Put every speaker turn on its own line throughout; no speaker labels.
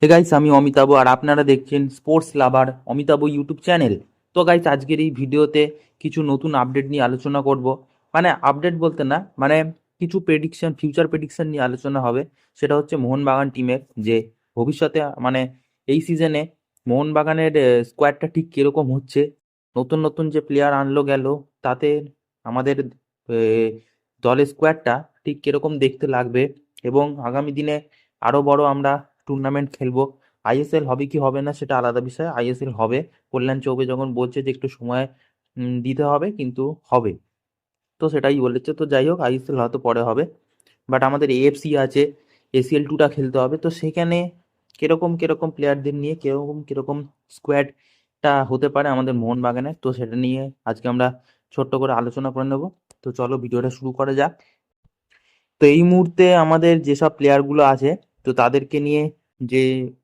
Hey guys, আমি অমিতাভ আর আপনারা দেখছেন স্পোর্টস লাভার অমিতাভ ইউটিউব চ্যানেল। তো গাইস, আজকের এই ভিডিওতে কিছু নতুন আপডেট নিয়ে আলোচনা করব। মানে আপডেট বলতে না, মানে কিছু প্রেডিকশন, ফিউচার প্রেডিকশন নিয়ে আলোচনা হবে। সেটা হচ্ছে মোহনবাগান টিমের যে ভবিষ্যতে, মানে এই সিজনে মোহনবাগানের স্কোয়াডটা ঠিক কীরকম হচ্ছে, নতুন নতুন যে প্লেয়ার আনলো গেল, তাতে আমাদের দলের স্কোয়াডটা ঠিক কীরকম দেখতে লাগবে, এবং আগামী দিনে আরও বড় আমরা টুর্নামেন্ট খেলবো। আইএসএল হবে কি হবে না সেটা আলাদা বিষয়, আইএসএল হবে। কল্যাণ চৌবে যখন বলছে যে একটু সময় দিতে হবে, কিন্তু হবে। তো সেটাই বলেছে। তো যাই হোক, আইএসএল হয়তো পরে হবে, বাট আমাদের এএফসি আছে, এসিএল টুটা খেলতে হবে। তো সেখানে কিরকম কিরকম প্লেয়ারদের নিয়ে কিরকম কিরকম স্কোয়াডটা হতে পারে আমাদের মোহনবাগানের, তো সেটা নিয়ে আজকে আমরা ছোট্ট করে আলোচনা করে নেব। তো চলো ভিডিওটা শুরু করা যাক। তো এই মুহূর্তে আমাদের যেসব প্লেয়ারগুলো আছে, তো তাদেরকে নিয়ে যে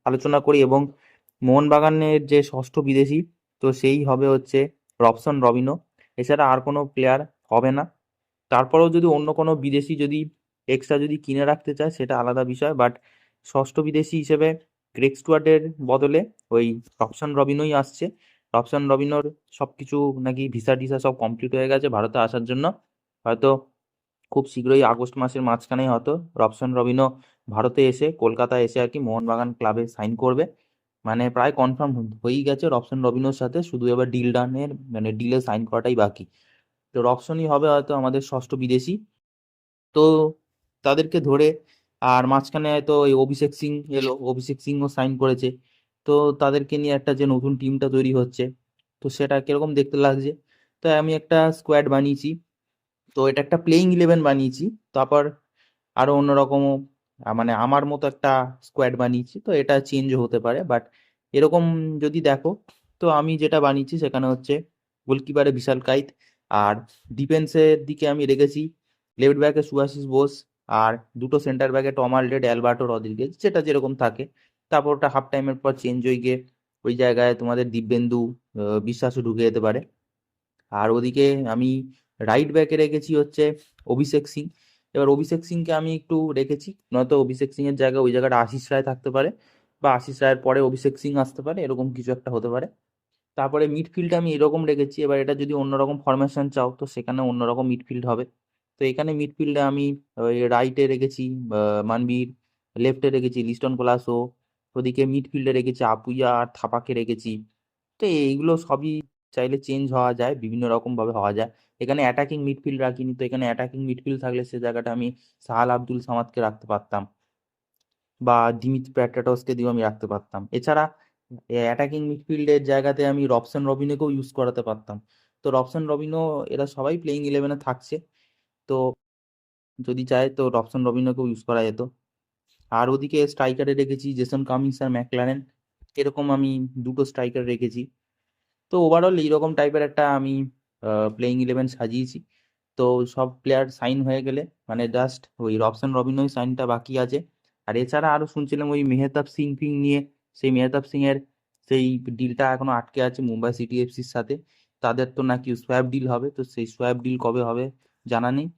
আলোচনা করি, এবং মোহনবাগানের যে ষষ্ঠ বিদেশি, তো সেই হবে হচ্ছে রবসন রবিনো। এছাড়া আর কোনো প্লেয়ার হবে না। তারপরেও যদি অন্য কোনো বিদেশি যদি এক্সট্রা যদি কিনে রাখতে চায় সেটা আলাদা বিষয়, বাট ষষ্ঠ বিদেশি হিসেবে গ্রেগ স্টুয়ার্টের বদলে ওই রবসন রবিনোই আসছে। রবসন রবিনোর সব কিছু নাকি ভিসা টিসা সব কমপ্লিট হয়ে গেছে ভারতে আসার জন্য। হয়তো খুব শীঘ্রই আগস্ট মাসের মাঝখানেই হয়তো রবসন রবিনো ভারতে এসে, কলকাতায় এসে আর কি মোহনবাগান ক্লাবে সাইন করবে। মানে প্রায় কনফার্ম হয়েই গেছে রবসন রবিনোর সাথে, শুধু এবার ডিল ডানের, মানে ডিলে সাইন করাটাই বাকি। তো রবসনই হবে হয়তো আমাদের ষষ্ঠ বিদেশি। তো তাদেরকে ধরে, আর মাঝখানে হয়তো ওই অভিষেক সিং এলো, অভিষেক সিংও সাইন করেছে। তো তাদেরকে নিয়ে একটা যে নতুন টিমটা তৈরি হচ্ছে, তো সেটা কিরকম দেখতে লাগছে। তো আমি একটা স্কোয়াড বানিয়েছি। তো এটা একটা প্লেইং 11 বানিয়েছি। তারপর আরো অন্যরকমও, মানে আমার মতো একটা স্কোয়াড বানিয়েছি। তো এটা চেঞ্জ হতে পারে, বাট এরকম যদি দেখো, তো আমি যেটা বানিয়েছি সেখানে হচ্ছে গোলকিপারে বিশাল কাইত, আর ডিফেন্সের দিকে আমি রেখেছি লেফট ব্যাকে সুভাশিস বোস, আর দুটো সেন্টার ব্যাকে টম আলড্রেড, অ্যালবার্টো রদ্রিগেজ, যেটা যেরকম থাকে। তারপর ওটা হাফ টাইমের পর চেঞ্জ হয়ে গিয়ে ওই জায়গায় তোমাদের দিব্যেন্দু বিশ্বাসও ঢুকে যেতে পারে। আর ওদিকে আমি রাইট ব্যাকে রেখেছি হচ্ছে অভিষেক সিং। এবার অভিষেক সিংকে আমি একটু রেখেছি, নয়তো অভিষেক সিং এর জায়গায় ওই জায়গাটা আশিস রায় থাকতে পারে, বা আশিস রায়ের পরে অভিষেক সিং আসতে পারে, এরকম কিছু একটা হতে পারে। তারপরে মিডফিল্ড আমি এরকম রেখেছি। এবার এটা যদি অন্যরকম ফরমেশন চাও, তো সেখানে অন্যরকম মিডফিল্ড হবে। তো এখানে মিডফিল্ডে আমি ওই রাইটে রেখেছি মানবীর, লেফটে রেখেছি লিস্টন কোলাসো, ওদিকে মিডফিল্ডে রেখেছি আপুইয়া আর থাপাকে রেখেছি। তো এইগুলো সবই চাইলে চেঞ্জ হওয়া যায়, বিভিন্ন রকম ভাবে হওয়া যায়। এখানে অ্যাটাকিং মিডফিল্ড রাখিনি, তো এখানে অ্যাটাকিং মিডফিল্ড থাকলে সে জায়গাটা আমি সাহাল আব্দুল সামাদকে রাখতে পারতাম, বা দিমিত্রি প্যাট্রাটসকে দিয়েও আমি রাখতে পারতাম। এছাড়া অ্যাটাকিং মিডফিল্ডের জায়গাতে আমি রবসন রবিনোকেও ইউজ করাতে পারতাম। তো রবসন রবিনো এরা সবাই প্লেইং 11-এ থাকছে। তো যদি চায় তো রবসন রবিনোকেও ইউজ করা যেত। আর ওদিকে স্ট্রাইকারে রেখেছি জেসন কামিন্স আর ম্যাকলারেন, এরকম আমি দুটো স্ট্রাইকার রেখেছি। তো ওভারঅল এইরকম টাইপের একটা আমি প্লেইং 11 সাজিয়েছি। তো সব প্লেয়ার সাইন হয়ে গেলে, মানে জাস্ট ওই রবসন রবিনোই সাইনটা বাকি আছে। আর এছাড়া আরও শুনছিলাম ওই মেহতাব সিং ফিং নিয়ে, সেই মেহতাব সিং এর সেই ডিলটা এখনো আটকে আছে মুম্বাই সিটি এফসির সাথে। তাদের তো নাকি সোয়াপ ডিল হবে, তো সেই সোয়াপ ডিল কবে হবে জানা নেই।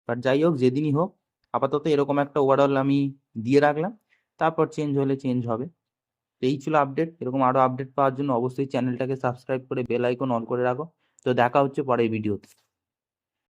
বাট যাই হোক, যেদিনই হোক, আপাতত এরকম একটা ওভারঅল আমি দিয়ে রাখলাম। তারপর চেঞ্জ হলে চেঞ্জ হবে। তো এই ছিল আপডেট। এরকম আরো আপডেট পাওয়ার জন্য অবশ্যই চ্যানেলটাকে সাবস্ক্রাইব করে বেল আইকন অন করে রাখো। তো দেখা হচ্ছে পরের ভিডিওতে।